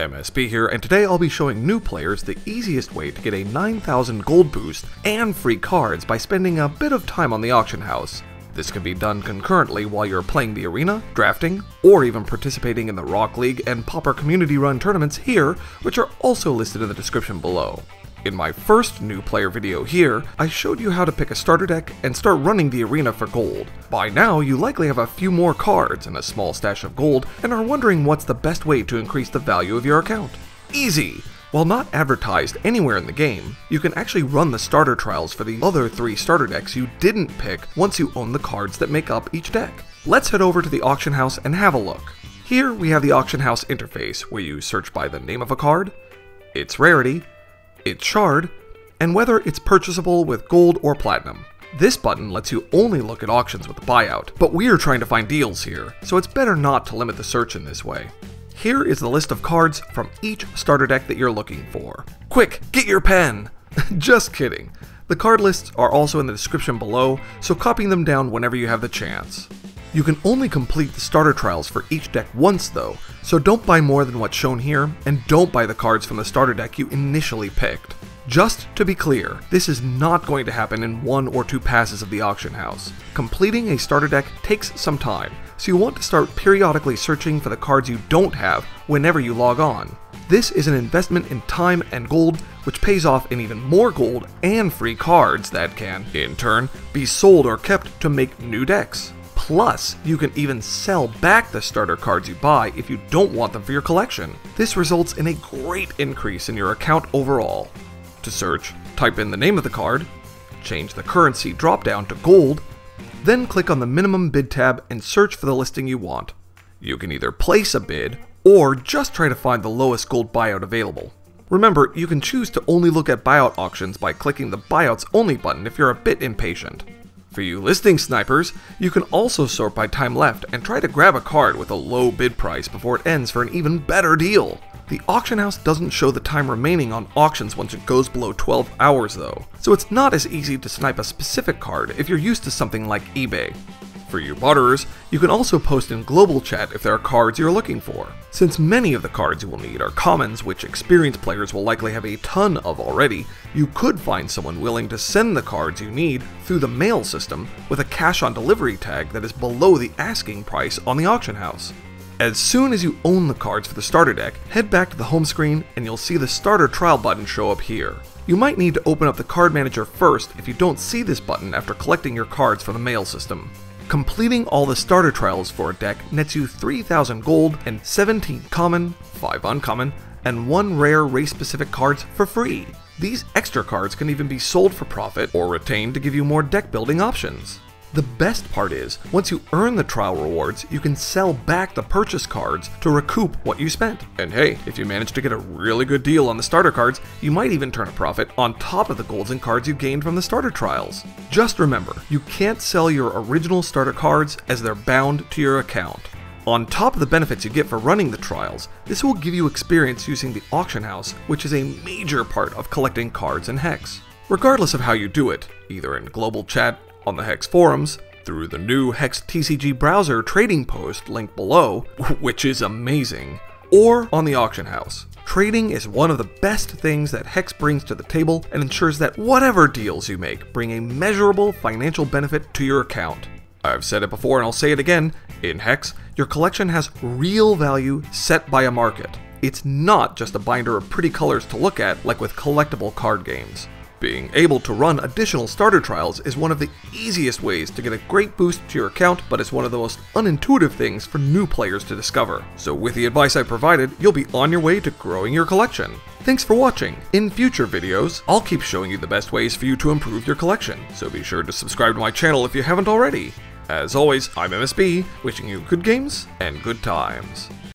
MSB here, and today I'll be showing new players the easiest way to get a 9,000 gold boost and free cards by spending a bit of time on the auction house. This can be done concurrently while you're playing the arena, drafting, or even participating in the Rock League and Pauper community run tournaments here, which are also listed in the description below. In my first new player video here, I showed you how to pick a starter deck and start running the arena for gold. By now, you likely have a few more cards and a small stash of gold and are wondering what's the best way to increase the value of your account. Easy! While not advertised anywhere in the game, you can actually run the starter trials for the other 3 starter decks you didn't pick once you own the cards that make up each deck. Let's head over to the auction house and have a look. Here we have the auction house interface where you search by the name of a card, its rarity, its shard, and whether it's purchasable with gold or platinum. This button lets you only look at auctions with the buyout, but we're trying to find deals here, so it's better not to limit the search in this way. Here is the list of cards from each starter deck that you're looking for. Quick, get your pen! Just kidding. The card lists are also in the description below, so copy them down whenever you have the chance. You can only complete the starter trials for each deck once though, so don't buy more than what's shown here, and don't buy the cards from the starter deck you initially picked. Just to be clear, this is not going to happen in 1 or 2 passes of the auction house. Completing a starter deck takes some time, so you want to start periodically searching for the cards you don't have whenever you log on. This is an investment in time and gold, which pays off in even more gold and free cards that can, in turn, be sold or kept to make new decks. Plus, you can even sell back the starter cards you buy if you don't want them for your collection. This results in a great increase in your account overall. To search, type in the name of the card, change the currency drop-down to gold, then click on the minimum bid tab and search for the listing you want. You can either place a bid, or just try to find the lowest gold buyout available. Remember, you can choose to only look at buyout auctions by clicking the Buyouts Only button if you're a bit impatient. For you listing snipers, you can also sort by time left and try to grab a card with a low bid price before it ends for an even better deal. The auction house doesn't show the time remaining on auctions once it goes below 12 hours though, so it's not as easy to snipe a specific card if you're used to something like eBay. For you barterers, you can also post in global chat if there are cards you're looking for. Since many of the cards you will need are commons which experienced players will likely have a ton of already, you could find someone willing to send the cards you need through the mail system with a cash on delivery tag that is below the asking price on the auction house. As soon as you own the cards for the starter deck, head back to the home screen and you'll see the starter trial button show up here. You might need to open up the card manager first if you don't see this button after collecting your cards from the mail system. Completing all the starter trials for a deck nets you 3,000 gold and 17 common, 5 uncommon, and 1 rare race-specific cards for free. These extra cards can even be sold for profit or retained to give you more deck building options. The best part is, once you earn the trial rewards, you can sell back the purchase cards to recoup what you spent. And hey, if you manage to get a really good deal on the starter cards, you might even turn a profit on top of the golds and cards you gained from the starter trials. Just remember, you can't sell your original starter cards as they're bound to your account. On top of the benefits you get for running the trials, this will give you experience using the auction house, which is a major part of collecting cards in Hex. Regardless of how you do it, either in global chat, on the Hex forums, through the new Hex TCG browser trading post linked below, which is amazing, or on the auction house. Trading is one of the best things that Hex brings to the table and ensures that whatever deals you make bring a measurable financial benefit to your account. I've said it before and I'll say it again, in Hex, your collection has real value set by a market. It's not just a binder of pretty colors to look at like with collectible card games. Being able to run additional starter trials is one of the easiest ways to get a great boost to your account, but it's one of the most unintuitive things for new players to discover. So with the advice I provided, you'll be on your way to growing your collection. Thanks for watching. In future videos, I'll keep showing you the best ways for you to improve your collection, so be sure to subscribe to my channel if you haven't already. As always, I'm MSB, wishing you good games and good times.